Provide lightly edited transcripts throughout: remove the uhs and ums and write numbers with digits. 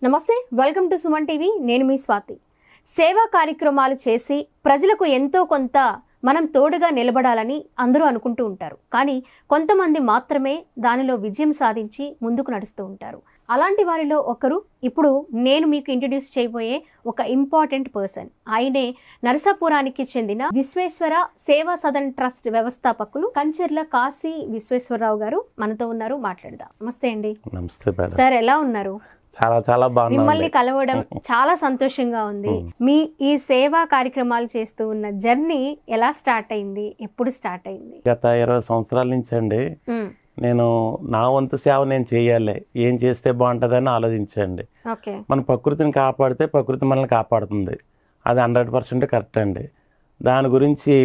నమస్తే, welcome to Suman TV. నేను మీ స్వాతి. సేవా కార్యక్రమాలు చేసి ప్రజలకు ఎంతో కొంత మనం తోడుగా నిలబడాలని అందరూ అనుకుంటూ ఉంటారు. కానీ కొంతమంది మాత్రమే దానిలో విజయం సాధించి ముందుకు నడుస్తూ ఉంటారు. అలాంటి వారిలో ఒకరు ఇప్పుడు నేను మీకు ఇంట్రడ్యూస్ చేయబోయే ఒక ఇంపార్టెంట్ పర్సన్. ఆయనే నరసాపురానికి చెందిన విశ్వేశ్వర సేవా సదన్ ట్రస్ట్ వ్యవస్థాపకులు కంచర్ల కాశీ విశ్వేశ్వరరావు గారు మనతో ఉన్నారు. మాట్లాడదాం. నమస్తే అండి. నమస్తే సార్, ఎలా ఉన్నారు? చాలా చాలా బాగుంది. మిమ్మల్ని కలవడం చాలా సంతోషంగా ఉంది. మీ ఈ సేవా కార్యక్రమాలు చేస్తూ ఉన్న జర్నీ ఎలా స్టార్ట్ అయింది? ఎప్పుడు స్టార్ట్ అయింది? గత 20 సంవత్సరాల నుంచి అండి నేను నా వంతు సేవ నేను చేయాలి, ఏం చేస్తే బాగుంటుందని ఆలోచించండి. మన ప్రకృతిని కాపాడితే ప్రకృతి మనల్ని కాపాడుతుంది. అది 100% కరెక్ట్ అండి. దాని గురించి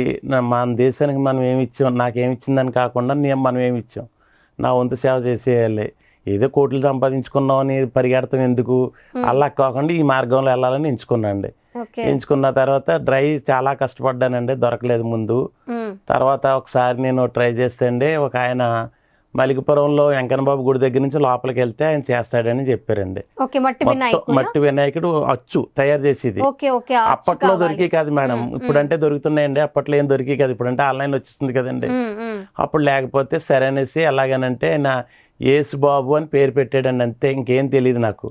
మన దేశానికి మనం ఏమి ఇచ్చాం, నాకేమి ఇచ్చిందని కాకుండా మనం ఏమి ఇచ్చాం, నా వంతు సేవ చేసేయాలి. ఏదో కోట్లు సంపాదించుకున్నామని పరిగెడతాం ఎందుకు, అలా కాకుండా ఈ మార్గంలో వెళ్ళాలని ఎంచుకున్నాండి. ఎంచుకున్న తర్వాత చాలా కష్టపడ్డానండి, దొరకలేదు ముందు. తర్వాత ఒకసారి నేను ట్రై చేస్తే అండి, ఒక ఆయన మలికిపురంలో వెంకన్నబాబు గుడి దగ్గర నుంచి లోపలికి వెళ్తే ఆయన చేస్తాడని చెప్పారండి. మట్టి వినాయకుడు అచ్చు తయారు చేసేది. అప్పట్లో దొరికి కాదు మేడం, ఇప్పుడంటే దొరుకుతున్నాయండి. అప్పట్లో ఏం దొరికి కాదు, ఇప్పుడంటే ఆన్లైన్ వచ్చేస్తుంది కదండి. అప్పుడు లేకపోతే సరే అనేసి ఎలాగనంటే నా యేసు బాబు అని పేరు పెట్టాడండి, అంతే. ఇంకేం తెలియదు నాకు.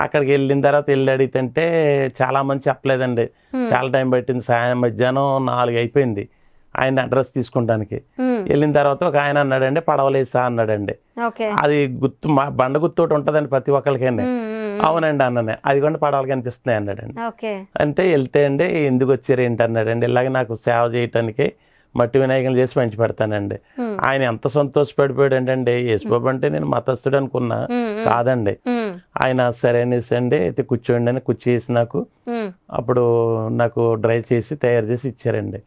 అక్కడికి వెళ్ళిన తర్వాత వెళ్ళి అడిగితే చాలా మంది చెప్పలేదండి. చాలా టైం పట్టింది. మధ్యాహ్నం 4 అయిపోయింది ఆయన అడ్రస్ తీసుకుంటానికి. వెళ్ళిన తర్వాత ఒక ఆయన అన్నాడండి, పడవలేసా అన్నాడండి. అది గుర్తు బండ గుర్తు ఉంటదండి ప్రతి ఒక్కరికైనా. అవునండి అన్ననే, అది కూడా పడవలు కనిపిస్తున్నాయి అన్నాడండి. అంటే వెళ్తే అండి, ఎందుకు వచ్చారు ఏంటి అన్నాడండి. ఇలాగే నాకు సేవ చేయటానికి మట్టి వినాయకులు చేసి పంచి పెడతానండి. ఆయన ఎంత సంతోషపడిపోయాడు అంటే, యేసుబాబు అంటే నేను మతస్థుడు అనుకున్నా, కాదండి. ఆయన సరే అనేసి అండి, అయితే కూర్చోండి అని కూర్చేసి నాకు అప్పుడు నాకు డ్రై చేసి తయారు చేసి ఇచ్చారండి.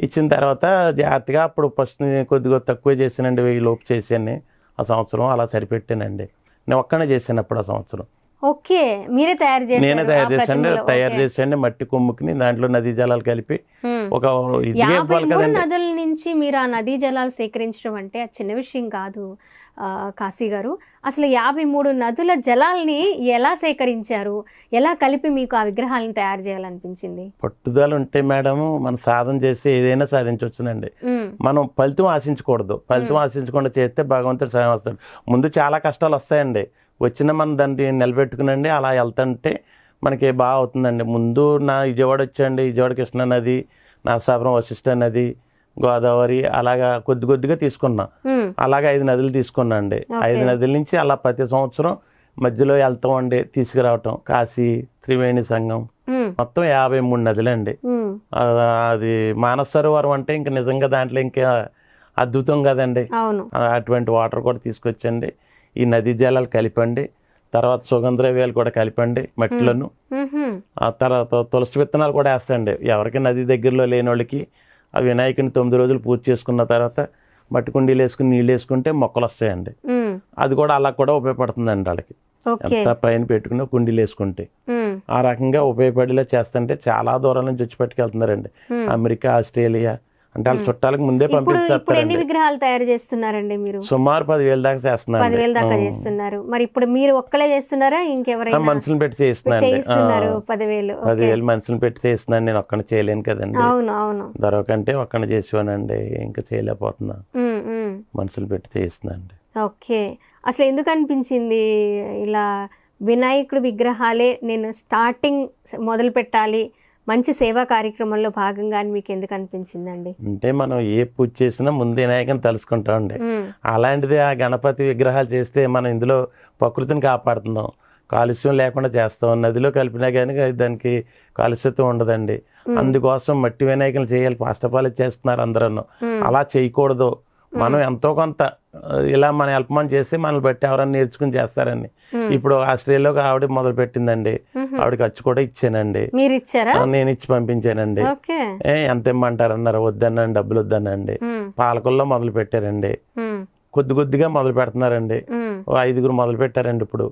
ఇచ్చిన తర్వాత జాగ్రత్తగా అప్పుడు ఫస్ట్ కొద్దిగా తక్కువ చేశానండి, 1000 లోపు చేశాను ఆ సంవత్సరం. అలా సరిపెట్టానండి. నేను ఒక్కనే చేశాను అప్పుడు ఆ సంవత్సరం. నేనే తయారు చేసాను మట్టి కొమ్ముకి, దాంట్లో నదీ జలాలు కలిపి ఒక నదుల నుంచి మీరు ఆ నదీ జలాలు సేకరించడం అంటే అది చిన్న విషయం కాదు కాశీ గారు. అసలు 53 నదుల జలాల్ని ఎలా సేకరించారు? ఎలా కలిపి మీకు ఆ విగ్రహాలను తయారు చేయాలనిపించింది? పట్టుదల ఉంటే మేడం మనం సాధన చేస్తే ఏదైనా సాధించవచ్చునండి. మనం ఫలితం ఆశించకూడదు. ఫలితం ఆశించకుండా చేస్తే భగవంతుడు సాయం వస్తాడు. ముందు చాలా కష్టాలు వస్తాయండి, వచ్చిన మనం దాన్ని నిలబెట్టుకునండి అలా వెళ్తుంటే మనకి బాగా అవుతుందండి. ముందు నా విజయవాడ వచ్చండి, విజయవాడ కృష్ణా నది, నరసాపురం వశిష్ఠ నది, గోదావరి, అలాగా కొద్దిగా తీసుకున్నా. అలాగే 5 నదులు తీసుకున్నా అండి. 5 నదుల నుంచి అలా ప్రతి సంవత్సరం మధ్యలో వెళ్తాం అండి, తీసుకురావటం. కాశీ, త్రివేణి సంగం, మొత్తం 53 నదులండి. అది మానస సరోవరం అంటే ఇంకా నిజంగా దాంట్లో ఇంకా అద్భుతం కదండి. అటువంటి వాటర్ కూడా తీసుకొచ్చండి. ఈ నదీ జలాలు కలిపండి, తర్వాత సుగంధద్రవ్యాలు కూడా కలిపండి మట్టిలను. ఆ తర్వాత తులసి విత్తనాలు కూడా వేస్తండి. ఎవరికి నది దగ్గరలో లేని వాళ్ళకి ఆ వినాయకుని 9 రోజులు పూజ చేసుకున్న తర్వాత మట్టి కుండీలు వేసుకుని నీళ్ళు వేసుకుంటే మొక్కలు వస్తాయండి. అది కూడా అలా కూడా ఉపయోగపడుతుందండి వాళ్ళకి. ఎంత పైన పెట్టుకుని కుండీలు వేసుకుంటే ఆ రకంగా ఉపయోగపడేలా చేస్తుంటే చాలా దూరం నుంచి వచ్చి పట్టుకెళ్తున్నారండి. అమెరికా, ఆస్ట్రేలియా అంటే వాళ్ళ చుట్టాలకు ముందే పంపిస్తారు. ఎన్ని విగ్రహాలు తయారు చేస్తున్నారండి మీరు? సుమారు 10,000 దాకా చేస్తున్నారు. 10,000 దాకా చేస్తున్నారు. మరి ఇప్పుడు మీరు ఒక్కలే చేస్తున్నారా, ఇంకెవరైనా మనుషులు పెట్టి చేస్తున్నారు? 10,000 మనుషులు పెట్టి చేస్తున్నాను, నేను ఒక్కడిని చేయలేను కదండి. అవును. దొరకంటే ఒక్కడిని చేసేవానండి, ఇంకా చేయలేకపోతున్నా. మనుషులు పెట్టి చేస్తున్నాండి. అసలు ఎందుకు అనిపించింది ఇలా వినాయకుడు విగ్రహాలే నేను స్టార్టింగ్ మొదలు పెట్టాలి, మంచి సేవా కార్యక్రమంలో భాగంగా అని మీకు ఎందుకు అనిపించిందండి? అంటే మనం ఏ పూజ చేసినా ముందు వినాయకుని తలుసుకుంటామండి. అలాంటిది ఆ గణపతి విగ్రహాలు చేస్తే మనం ఇందులో ప్రకృతిని కాపాడుతున్నాం, కాలుష్యం లేకుండా చేస్తాం. నదిలో కలిపినా కానీ దానికి కాలుష్యత్వం ఉండదండి. అందుకోసం మట్టి వినాయకులు చేయాలి, ఫస్ట్ ఆఫ్ ఆల్ చేస్తున్నారు అందరూ. అలా చేయకూడదు. మనం ఎంతో కొంత ఇలా మన హెల్ప్ చేస్తే మనల్ని బట్టి ఎవరైనా నేర్చుకుని చేస్తారని. ఇప్పుడు ఆస్ట్రేలియాలో ఆవిడ మొదలు పెట్టిందండి, ఆవిడకి అచ్చు కూడా ఇచ్చానండి. నేను ఇచ్చి పంపించానండి. ఎంత ఇమ్మంటారు అన్నారు, వద్దన్నాను, డబ్బులు వద్దనండి. పాలకుల్లో మొదలు పెట్టారండి, కొద్దిగా మొదలు పెడుతున్నారండి. 5గురు మొదలు పెట్టారండి. ఇప్పుడు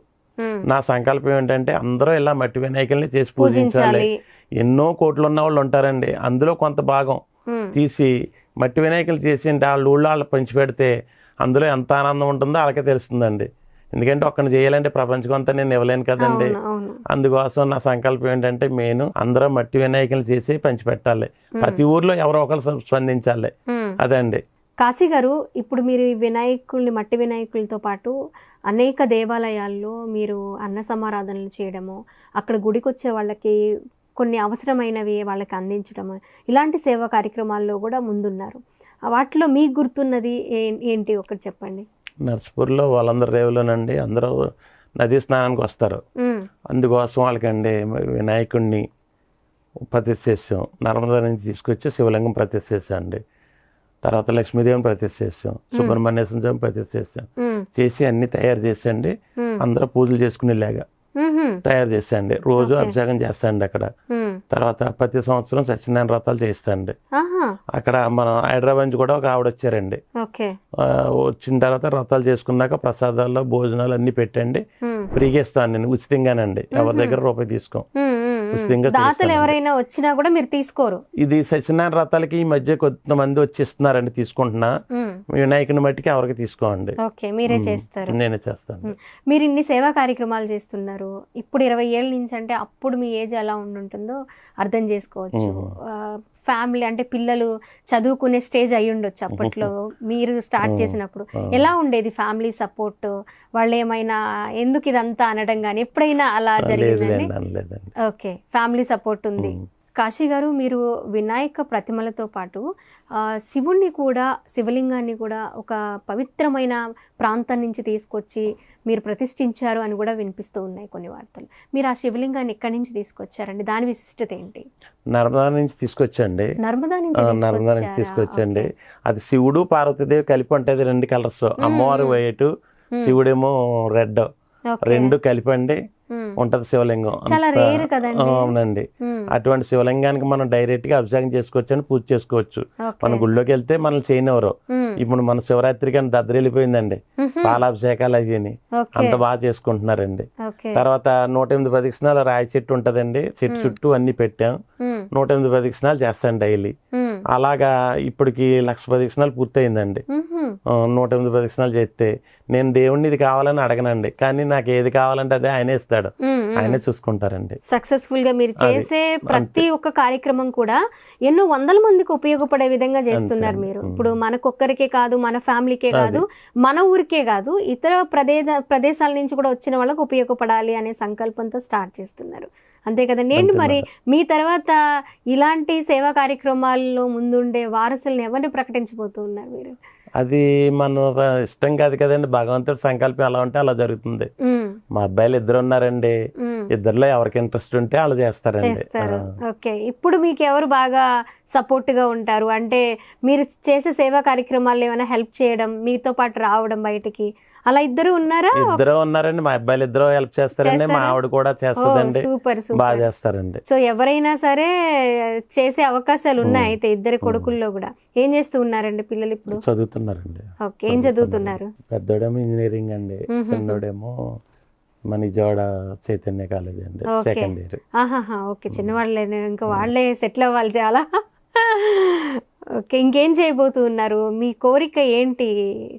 నా సంకల్పం ఏంటంటే అందరూ ఇలా మట్టి వినాయకుల్ని చేసి పూజించాలి. ఎన్నో కోట్లు ఉన్న వాళ్ళు ఉంటారండి, అందులో కొంత భాగం తీసి మట్టి వినాయకులు చేసి వాళ్ళ ఊళ్ళో వాళ్ళు పంచి పెడితే అందులో ఎంత ఆనందం ఉంటుందో వాళ్ళకే తెలుస్తుందండి. ఎందుకంటే ఒక్కడిని చేయాలంటే ప్రపంచం అంతా నేను ఇవ్వలేను కదండి. అందుకోసం నా సంకల్పం ఏంటంటే మెయిన్ అందరూ మట్టి వినాయకులు చేసి పంచిపెట్టాలి, ప్రతి ఊర్లో ఎవరో ఒకరు స్పందించాలి, అదండి. కాశీ గారు, ఇప్పుడు మీరు ఈ వినాయకుల్ని, మట్టి వినాయకులతో పాటు అనేక దేవాలయాల్లో మీరు అన్న సమారాధనలు చేయడము, అక్కడ గుడికి వచ్చే వాళ్ళకి కొన్ని అవసరమైనవి వాళ్ళకి అందించడము, ఇలాంటి సేవా కార్యక్రమాల్లో కూడా ముందున్నారు. వాటిలో మీకు గుర్తున్నది ఏంటి ఒకటి చెప్పండి. నర్సపూర్లో వాళ్ళందరూ రేవులోనండి అందరూ నదీ స్నానానికి వస్తారు. అందుకోసం వాళ్ళకండి వినాయకుడిని ప్రతిష్ఠ చేసాం. నర్మదా నుంచి తీసుకొచ్చి శివలింగం ప్రతిష్ఠ చేసాం అండి. తర్వాత లక్ష్మీదేవిని ప్రతిష్ఠ చేసాం, సుబ్రహ్మణ్యేశ్వర స్వామి ప్రతిష్ఠ చేసాం. చేసి అన్ని తయారు చేసండి, అందరూ పూజలు చేసుకునేలాగా తయారు చేస్తాండి. రోజు అభిషేకం చేస్తాండి అక్కడ. తర్వాత ప్రతి సంవత్సరం సత్యనారాయణ వ్రతాలు చేస్తాండి. అక్కడ మనం హైదరాబాద్ నుంచి కూడా ఒక ఆవిడ వచ్చారండి. వచ్చిన తర్వాత వ్రతాలు చేసుకున్నాక ప్రసాదాల్లో భోజనాలు అన్ని పెట్టండి, ఫ్రీగా ఇస్తాను నేను, ఉచితంగానండి. ఎవరి దగ్గర రూపాయి తీసుకోం, దాతలు ఎవరైనా వచ్చినా కూడా మీరు తీసుకోరు. ఇది సత్యనారాయణ వ్రతాలకి ఈ మధ్య కొంతమంది వచ్చిస్తున్నారండి, తీసుకుంటున్నా. వినాయకుని మట్టికి ఎవరికి తీసుకోండి. మీరే చేస్తారు? నేనే చేస్తాను. మీరు ఇన్ని సేవా కార్యక్రమాలు చేస్తున్నారు, ఇప్పుడు 20 ఏళ్ళ నుంచి అంటే అప్పుడు మీ ఏజ్ ఎలా ఉంటుందో అర్థం చేసుకోవచ్చు. ఫ్యామిలీ అంటే పిల్లలు చదువుకునే స్టేజ్ అయి ఉండొచ్చు అప్పట్లో మీరు స్టార్ట్ చేసినప్పుడు. ఎలా ఉండేది ఫ్యామిలీ సపోర్ట్? వాళ్ళు ఏమైనా ఎందుకు ఇదంతా అనడం కానీ ఎప్పుడైనా అలా జరిగిందండి? ఓకే, ఫ్యామిలీ సపోర్ట్ ఉంది. కాశీ గారు, మీరు వినాయక ప్రతిమలతో పాటు శివుణ్ణి కూడా, శివలింగాన్ని కూడా ఒక పవిత్రమైన ప్రాంతం నుంచి తీసుకొచ్చి మీరు ప్రతిష్ఠించారు అని కూడా వినిపిస్తూ ఉన్నాయి కొన్ని వార్తలు. మీరు ఆ శివలింగాన్ని ఎక్కడి నుంచి తీసుకొచ్చారండి? దాని విశిష్టత ఏంటి? నర్మదా నుంచి తీసుకొచ్చండి. నర్మదా నుంచి తీసుకొచ్చండి. అది శివుడు పార్వతీదేవి కలిపి ఉంటుంది, 2 కలర్స్. అమ్మవారు వైట్, శివుడేమో రెడ్, 2 కలిపండి ఉంటది శివలింగం. అవునండి. అటువంటి శివలింగానికి మనం డైరెక్ట్ గా అభిషేకం చేసుకోవచ్చు అని పూజ చేసుకోవచ్చు. మన గుళ్ళోకి వెళ్తే మనల్ని చేయనివ్వరు. ఇప్పుడు మన శివరాత్రికి అని దద్దరిల్లిపోయిందండి, పాలాభిషేకాలు అయ్యి అంత బాగా చేసుకుంటున్నారండి. తర్వాత 108 ప్రదక్షిణాలు రాయి చెట్టు ఉంటదండి, చెట్టు చుట్టూ అన్ని పెట్టాం. 108 ప్రదక్షిణాలు చేస్తాను డైలీ. అలాగా ఇప్పటికి 1,00,000 ప్రదక్షిణాలు పూర్తయిందండి. 108 ప్రదక్షిణాలు చేస్తే నేను దేవుణ్ణి ఇది కావాలని అడగనండి, కానీ నాకు ఏది కావాలంటే అదే ఆయనే ఇస్తాడు, ఆయనే చూసుకుంటారండి. సక్సెస్ఫుల్ గా మీరు చేసే ప్రతి ఒక్క కార్యక్రమం కూడా ఎన్నో వందల మందికి ఉపయోగపడే విధంగా చేస్తున్నారు మీరు. ఇప్పుడు మనకొక్కరికే కాదు, మన ఫ్యామిలీకే కాదు, మన ఊరికే కాదు, ఇతర ప్రదేశాల నుంచి కూడా వచ్చిన వాళ్ళకి ఉపయోగపడాలి అనే సంకల్పంతో స్టార్ట్ చేస్తున్నారు. అంతే కదండి. ఏంటి మరి మీ తర్వాత ఇలాంటి సేవా కార్యక్రమాల్లో ముందుండే వారసుల్ని ఎవరిని ప్రకటించబోతూ ఉన్నారు మీరు? అది మన ఇష్టం కాదు కదండి, భగవంతుడి సంకల్పం ఎలా ఉంటే అలా జరుగుతుంది. మా అబ్బాయిలు 2 ఉన్నారండి, 2లో ఎవరికి ఇంట్రెస్ట్ ఉంటే వాళ్ళు చేస్తారండి. ఓకే, ఇప్పుడు మీకు ఎవరు బాగా సపోర్ట్ గా ఉంటారు? అంటే మీరు చేసే సేవా కార్యక్రమాలు ఏమైనా హెల్ప్ చేయడం, మీతో పాటు రావడం బయటికి, అలా 2 ఉన్నారా? 2 ఉన్నారండి. మా అబ్బాయిలు 2 హెల్ప్ చేస్తారండి, మా ఆవిడ కూడా చేస్తుందండి. సూపర్, బాగా చేస్తారండి. సో ఎవరైనా సరే చేసే అవకాశాలు ఉన్నాయి. అయితే 2 కొడుకుల్లో కూడా ఏం చేస్తూ ఉన్నారండి పిల్లలు? ఇప్పుడు చదువుతున్నారండి. ఓకే, ఏం చదువుతున్నారు? పెద్దోడేమో ఇంజనీరింగ్ అండి, చిన్నోడేమో మన విజయవాడ చైతన్య కాలేజ్ అండి, సెకండ్ ఇయర్. ఓకే, చిన్నవాళ్ళే, ఇంకా వాళ్ళే సెటిల్ అవ్వాలి చాలా. ఓకే, ఇంకేం చేయబోతున్నారు? మీ కోరిక ఏంటి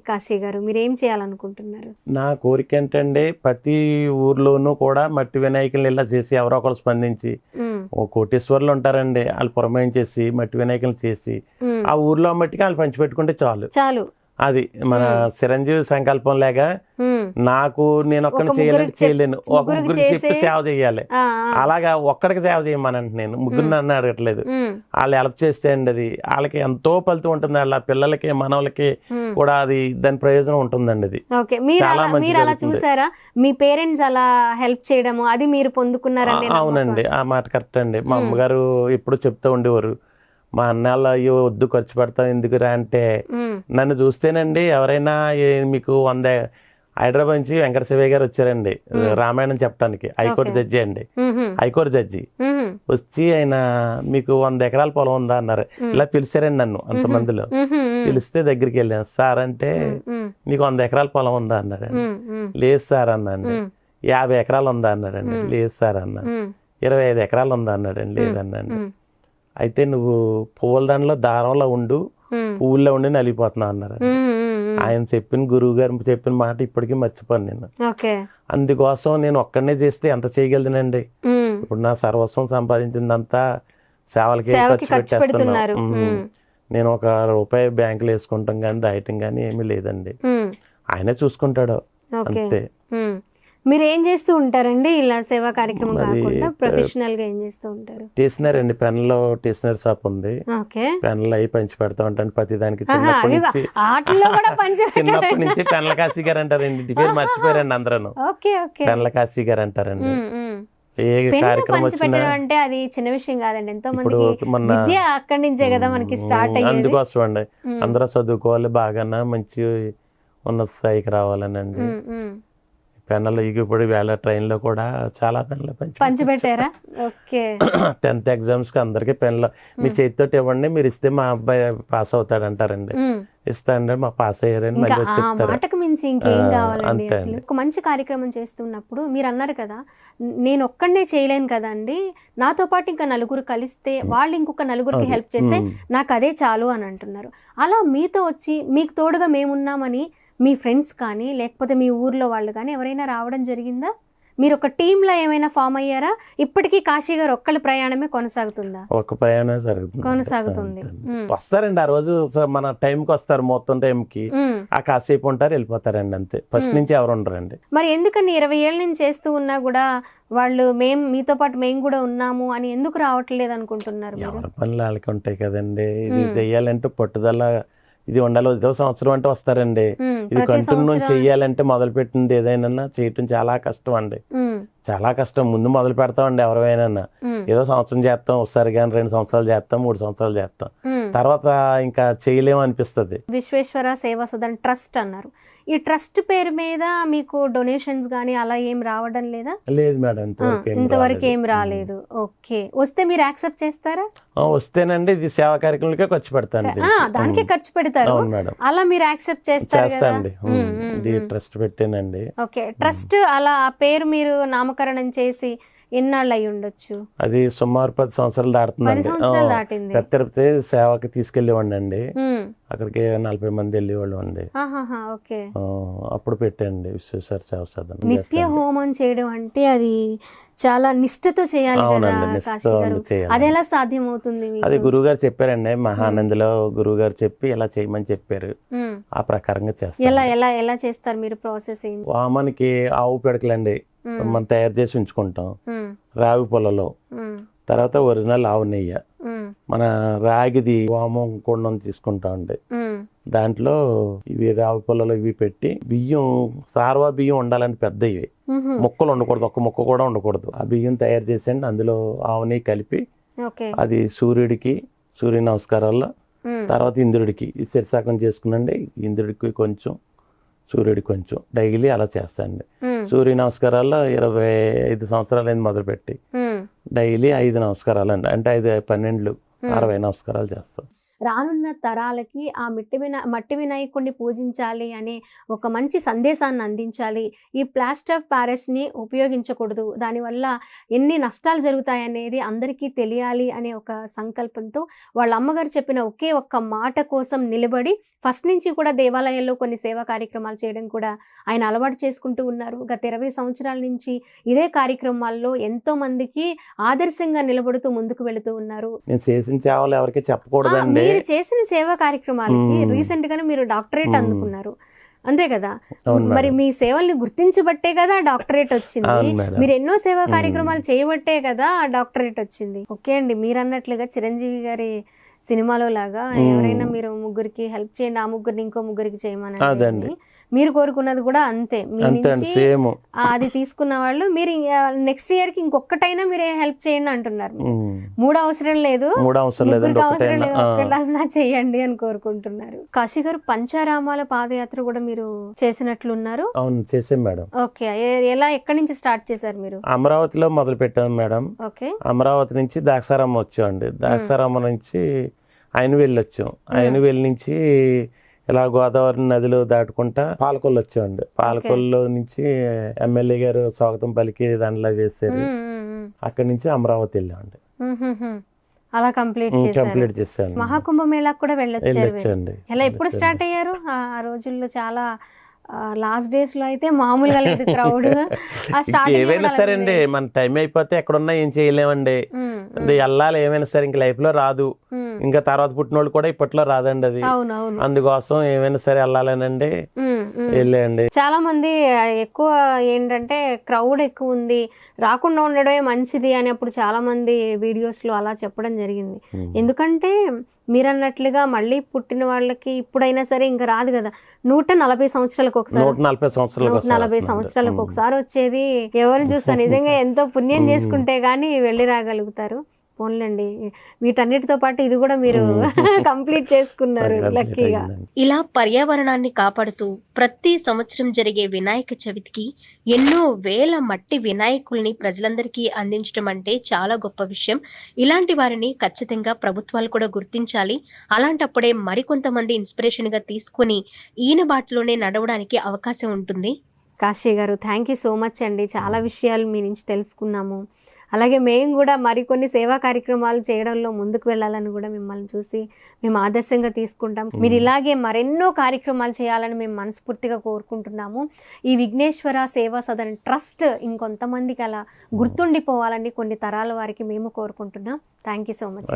కాశీ గారు? మీరు ఏం చేయాలనుకుంటున్నారు? నా కోరిక ఏంటంటే ప్రతి ఊర్లోనూ కూడా మట్టి వినాయకులు ఇలా చేసి ఎవరో ఒకరు స్పందించి, ఓ కోటేశ్వర్లు ఉంటారండి, వాళ్ళు పురమాయించేసి మట్టి వినాయకులు చేసి ఆ ఊర్లో మట్టికి వాళ్ళు పంచిపెట్టుకుంటే చాలు. అది మన చిరంజీవి సంకల్పం లేక నాకు నేను ఒక్కడిని చేయలేను, ముగ్గురికి చెప్పి సేవ చేయాలి. అలాగా ఒక్కడికి సేవ చేయమనంటే నేను ముగ్గురు నన్ను అడగట్లేదు, వాళ్ళు హెల్ప్ చేస్తే అండి అది వాళ్ళకి ఎంతో ఫలితం ఉంటుంది. వాళ్ళ పిల్లలకి మనవలకి కూడా అది దాని ప్రయోజనం ఉంటుందండి. అది చాలా మంచి చూసారా, మీ పేరెంట్స్ అలా హెల్ప్ చేయడము అది మీరు పొందుకున్నారండి? అవునండి, ఆ మాట కరెక్ట్ అండి. మా అమ్మగారు ఎప్పుడు చెప్తూ ఉండేవారు, మా అన్నాళ్ళు అయ్యో వద్దు ఖర్చు పెడతాం ఎందుకురా అంటే, నన్ను చూస్తేనండి ఎవరైనా మీకు 100 హైదరాబాద్ నుంచి వెంకట శివయ్య గారు వచ్చారండి రామాయణం చెప్పడానికి, హైకోర్టు జడ్జి అండి, హైకోర్టు జడ్జి వచ్చి ఆయన మీకు 100 ఎకరాల పొలం ఉందా అన్నారు. ఇలా పిలిచారండి నన్ను అంతమందిలో. పిలిస్తే దగ్గరికి వెళ్ళాను, సార్ అంటే నీకు 100 ఎకరాల పొలం ఉందా అన్నారండి. లేదు సార్ అన్నాండి. 50 ఎకరాలు ఉందా అన్నారండి. లేదు సార్ అన్నా. 25 ఎకరాలు ఉందా అన్నాడండి. లేదన్నాండి. అయితే నువ్వు పువ్వుల దానిలో దారంలో ఉండు, పువ్వుల్లో ఉండి నలిగిపోతున్నావు అన్నారు. ఆయన చెప్పిన గురువు గారు చెప్పిన మాట ఇప్పటికీ మర్చిపోను నేను. అందుకోసం నేను ఒక్కడనే చేస్తే ఎంత చేయగలదునండి. ఇప్పుడు నా సర్వస్వం సంపాదించిందంతా సేవలకి ఖర్చు పెట్టేస్తున్నాను. నేను ₹1 బ్యాంకులో వేసుకుంటాం కానీ దాయటం కానీ ఏమీ లేదండి. ఆయనే చూసుకుంటాడు అంతే. మీరు ఏం చేస్తూ ఉంటారండి ఇలా సేవా కార్యక్రమం కాకుండా ప్రొఫెషనల్ గా ఏం చేస్తూ ఉంటారు? స్టేషనరీ అండి, పెన్లో స్టేషనరీ షాప్ ఉంది. పెన్లు అవి పంచి పెడతా ఉంటాను ప్రతి దానికి. చిన్నప్పటి నుంచి పెన్ల కాశీ గారు అంటారండి, ఇంటి పేరు మర్చిపోయారండి అందరూ. పెన్ల కాశీ గారు అంటారండి. ఏ కార్యక్రమం వచ్చినా అంటే అది చిన్న విషయం కాదండి, ఎంతో మందికి విద్య అక్కడి నుంచే కదా మనకి స్టార్ట్ అయ్యేది. అందుకోసం అండి అందరూ చదువుకోవాలి, బాగా మంచి ఉన్నత స్థాయికి రావాలనండి. పెన్నులు ఇప్పుడు వేళ ట్రైన్లో కూడా చాలా పెన్నులు పంచిపెట్టారా? 10th ఎగ్జామ్స్కి అందరికీ పెన్నులు మీ చేతితో ఇవ్వండి, మీరు ఇస్తే మా అబ్బాయి పాస్ అవుతాడు అంటారండి. ఇస్తాండి మా పాస్ అయ్యారని మళ్ళీ చెప్తారు. మాటకు మించి ఇంకేం కావాలండి. అసలు ఒక మంచి కార్యక్రమం చేస్తున్నప్పుడు మీరు అన్నారు కదా, నేను ఒక్కడనే చేయలేను కదండి, నాతో పాటు ఇంకా నలుగురు కలిస్తే వాళ్ళు ఇంకొక నలుగురికి హెల్ప్ చేస్తే నాకు అదే చాలు అని అంటున్నారు. అలా మీతో వచ్చి మీకు తోడుగా మేమున్నామని మీ ఫ్రెండ్స్ కానీ లేకపోతే మీ ఊర్లో వాళ్ళు కానీ ఎవరైనా రావడం జరిగిందా? మీరు ఒక టీంలో ఏమైనా ఫామ్ అయ్యారా? ఇప్పటికీ కాశీ గారు ఒక్కళ్ళ ప్రయాణమే కొనసాగుతుందా? ఒక ప్రయాణం కొనసాగుతుంది. వస్తారండి ఆ రోజు మన టైంకి వస్తారు, మొత్తం టైంకి ఆ కాసేపు ఉంటారు వెళ్ళిపోతారండి అంతే. ఫస్ట్ నుంచి ఎవరు ఉండరండి. మరి ఎందుకని 20 ఏళ్ళ నుంచి చేస్తూ ఉన్నా కూడా వాళ్ళు మీతో పాటు మేము కూడా ఉన్నాము అని ఎందుకు రావట్లేదు అనుకుంటున్నారు? ఎవరి పనులు వాళ్ళకి ఉంటాయి కదండి. ఇది చెయ్యాలంటే పట్టుదల ఇది ఉండాలి. ఇదో సంవత్సరం అంటే వస్తారండి. ఇది కంటిన్యూ చెయ్యాలంటే మొదలు పెట్టింది ఏదైనా చేయటం చాలా కష్టం అండి, చాలా కష్టం. ముందు మొదలు పెడతామండి ఎవరైనా, ఏదో సంవత్సరం చేస్తాం ఒకసారి కానీ 2 సంవత్సరాలు చేస్తాం 3 సంవత్సరాలు చేస్తాం, తర్వాత ఇంకా చేయలేము అనిపిస్తుంది. విశ్వేశ్వర సేవా సదన్ ట్రస్ట్ అన్నారు, ఈ ట్రస్ట్ పేరు మీద మీకు డొనేషన్స్ గానీ అలా ఏం రావడం లేదా? లేదు మేడం, ఇంతవరకు ఏం రాలేదు. ఓకే, వస్తే మీరు యాక్సెప్ట్ చేస్తారా? వస్తేనండి ఇది సేవా కార్యక్రమాలకే ఖర్చు పెడతాను, దానికే ఖర్చు పెడతారు మేడం. అలా మీరు యాక్సెప్ట్ చేస్తారండి? ఇది ట్రస్ట్ పెట్టానండి. ఓకే, ట్రస్ట్ అలా ఆ పేరు మీరు నామకరణం చేసి ఎన్నాళ్ళు అయి ఉండొచ్చు? అది సుమారు 10 సంవత్సరాలు దాటుతుందండి. పెద్ద తిరుపతి సేవకి తీసుకెళ్ళేవాడిని అండి, అక్కడికి 40 మంది వెళ్ళేవాళ్ళు అండి. అప్పుడు పెట్టండి విశ్వేశ్వర సేవా సదన్. నిత్య హోమం చేయడం అంటే అది చాలా నిష్ఠతో చేయాలి కదా కాశీ గారు, అది ఎలా సాధ్యం అవుతుంది? అది గురువు గారు చెప్పారండి, మహానందిలో గురువు గారు చెప్పి ఎలా చేయమని చెప్పారు, ఆ ప్రకారంగా చేస్తారు. ఎలా చేస్తారు మీరు? ప్రాసెస్ ఏంటి? వామానికి ఆవు పిడకలండి మనం తయారు చేసి ఉంచుకుంటాం రావి పొలలో. తర్వాత ఒరిజినల్ ఆవు నెయ్యి, మన రాగిది వామం కుండం తీసుకుంటాం అండి. దాంట్లో ఇవి రావి పొలలో ఇవి పెట్టి బియ్యం, సార్వా బియ్యం ఉండాలంటే పెద్దవి, ముక్కలు ఉండకూడదు, ఒక్క ముక్క కూడా ఉండకూడదు. ఆ బియ్యం తయారు చేసేయండి, అందులో ఆవు నెయ్యి కలిపి అది సూర్యుడికి సూర్య నమస్కారాల్లో, తర్వాత ఇంద్రుడికి శిరసాకం చేసుకునండి, ఇంద్రుడికి కొంచెం సూర్యుడికి కొంచెం డైలీ అలా చేస్తాండి. సూర్య నమస్కారాల్లో 25 సంవత్సరాలు మొదలుపెట్టి డైలీ 5 నమస్కారాలు అండి, అంటే 5 12 60 నమస్కారాలు చేస్తాం. రానున్న తరాలకి ఆ మట్టి వినాయకుడిని పూజించాలి అనే ఒక మంచి సందేశాన్ని అందించాలి. ఈ ప్లాస్టర్ ఆఫ్ ప్యారిస్ని ఉపయోగించకూడదు, దానివల్ల ఎన్ని నష్టాలు జరుగుతాయనేది అందరికీ తెలియాలి అనే ఒక సంకల్పంతో వాళ్ళ అమ్మగారు చెప్పిన ఒకే ఒక్క మాట కోసం నిలబడి ఫస్ట్ నుంచి కూడా దేవాలయంలో కొన్ని సేవా కార్యక్రమాలు చేయడం కూడా ఆయన అలవాటు చేసుకుంటూ ఉన్నారు. గత 20 సంవత్సరాల నుంచి ఇదే కార్యక్రమాల్లో ఎంతో మందికి ఆదర్శంగా నిలబడుతూ ముందుకు వెళుతూ ఉన్నారు. నేను చేసిన సేవలు ఎవరికి చెప్పకూడదండి. మీరు చేసిన సేవా కార్యక్రమాలకి రీసెంట్ గానే మీరు డాక్టరేట్ అందుకున్నారు, అంతే కదా? మరి మీ సేవల్ని గుర్తించబట్టే కదా డాక్టరేట్ వచ్చింది. మీరు ఎన్నో సేవా కార్యక్రమాలు చేయబట్టే కదా డాక్టరేట్ వచ్చింది. ఓకే అండి, మీరు అన్నట్లుగా చిరంజీవి గారి సినిమాలో లాగా ఎవరైనా మీరు ముగ్గురికి హెల్ప్ చేయండి, ఆ ముగ్గురిని ఇంకో ముగ్గురికి చేయమని మీరు కోరుకున్నది కూడా అంతే. మీ నుంచి అది తీసుకున్న వాళ్ళు మీరు నెక్స్ట్ ఇయర్ కి ఇంకొకటైనా మీరే హెల్ప్ చేయండి అంటున్నారు. 3 అవసరం లేదు, అవసరం లేదు, ఒక్కటన్నా చేయండి అని కోరుకుంటున్నారు. కాశీ గారు పంచారామాల పాదయాత్ర కూడా మీరు చేసినట్లున్నారు. అవును, చేసాం మేడం. ఓకే, ఎక్కడి నుంచి స్టార్ట్ చేశారు మీరు? అమరావతిలో మొదలు పెట్టాం మేడం. ఓకే, అమరావతి నుంచి ద్రాక్షారామం వచ్చామండి, ద్రాక్షారామం నుంచి ఆయనవేలు వచ్చాం, ఆయనవేలు నుంచి ఇలా గోదావరి నదిలో దాటుకుంటా పాలకొల్లు వచ్చామండి. పాలకొల్లు నుంచి ఎమ్మెల్యే గారు స్వాగతం పలికి దాంట్లో వేసారు, అక్కడి నుంచి అమరావతి వెళ్ళామండి. అలా కంప్లీట్ చేశారు. కంప్లీట్ చేశాను. మహాకుంభమేళాకు కూడా వెళ్ళొచ్చారు. వెళ్ళొచ్చండి. ఎలా ఎప్పుడు స్టార్ట్ అయ్యారు? ఆ రోజుల్లో చాలా లాస్ట్ డేస్ లో అయితే మామూలుగా లేదు క్రౌడ్. ఏమైనా సరే అండి, మన టైం అయిపోతే ఎక్కడున్నా ఏం చేయలేమండి. అది వెళ్ళాలి ఏమైనా సరే, ఇంక లైఫ్ లో రాదు. ఇంకా తర్వాత పుట్టినోళ్ళు కూడా ఇప్పట్లో రాదండి అది. అందుకోసం ఏమైనా సరే వెళ్ళాలనండి వెళ్ళండి. చాలా మంది ఎక్కువ ఏంటంటే క్రౌడ్ ఎక్కువ ఉంది, రాకుండా ఉండడమే మంచిది అని అప్పుడు చాలా మంది వీడియోస్ లో అలా చెప్పడం జరిగింది. ఎందుకంటే మీరు అన్నట్లుగా మళ్ళీ పుట్టిన వాళ్ళకి ఇప్పుడైనా సరే ఇంకా రాదు కదా, 140 సంవత్సరాలకు ఒకసారి, 140 సంవత్సరాలకు ఒకసారి వచ్చేది. ఎవరిని చూస్తా నిజంగా ఎంతో పుణ్యం చేసుకుంటే గానీ వెళ్ళి రాగలుగుతారు. పోన్లండి, వీటన్నిటితో పాటు ఇది కూడా మీరు కంప్లీట్ చేసుకున్నారు లక్కీగా. ఇలా పర్యావరణాన్ని కాపాడుతూ ప్రతి సంవత్సరం జరిగే వినాయక చవితికి ఎన్నో వేల మట్టి వినాయకుల్ని ప్రజలందరికీ అందించడం అంటే చాలా గొప్ప విషయం. ఇలాంటి వారిని ఖచ్చితంగా ప్రభుత్వాలు కూడా గుర్తించాలి. అలాంటప్పుడే మరికొంతమంది ఇన్స్పిరేషన్ గా తీసుకుని ఈయన బాటలోనే నడవడానికి అవకాశం ఉంటుంది. కాశీ గారు, థ్యాంక్ యూ సో మచ్ అండి. చాలా విషయాలు మీ నుంచి తెలుసుకున్నాము. అలాగే మేము కూడా మరికొన్ని సేవా కార్యక్రమాలు చేయడంలో ముందుకు వెళ్ళాలని కూడా మిమ్మల్ని చూసి మేము ఆదర్శంగా తీసుకుంటాం. మీరు ఇలాగే మరెన్నో కార్యక్రమాలు చేయాలని మేము మనస్ఫూర్తిగా కోరుకుంటున్నాము. ఈ విఘ్నేశ్వర సేవా సదన్ ట్రస్ట్ ఇంకొంతమందికి అలా గుర్తుండిపోవాలని కొన్ని తరాల వారికి మేము కోరుకుంటున్నాం. Thank you so much.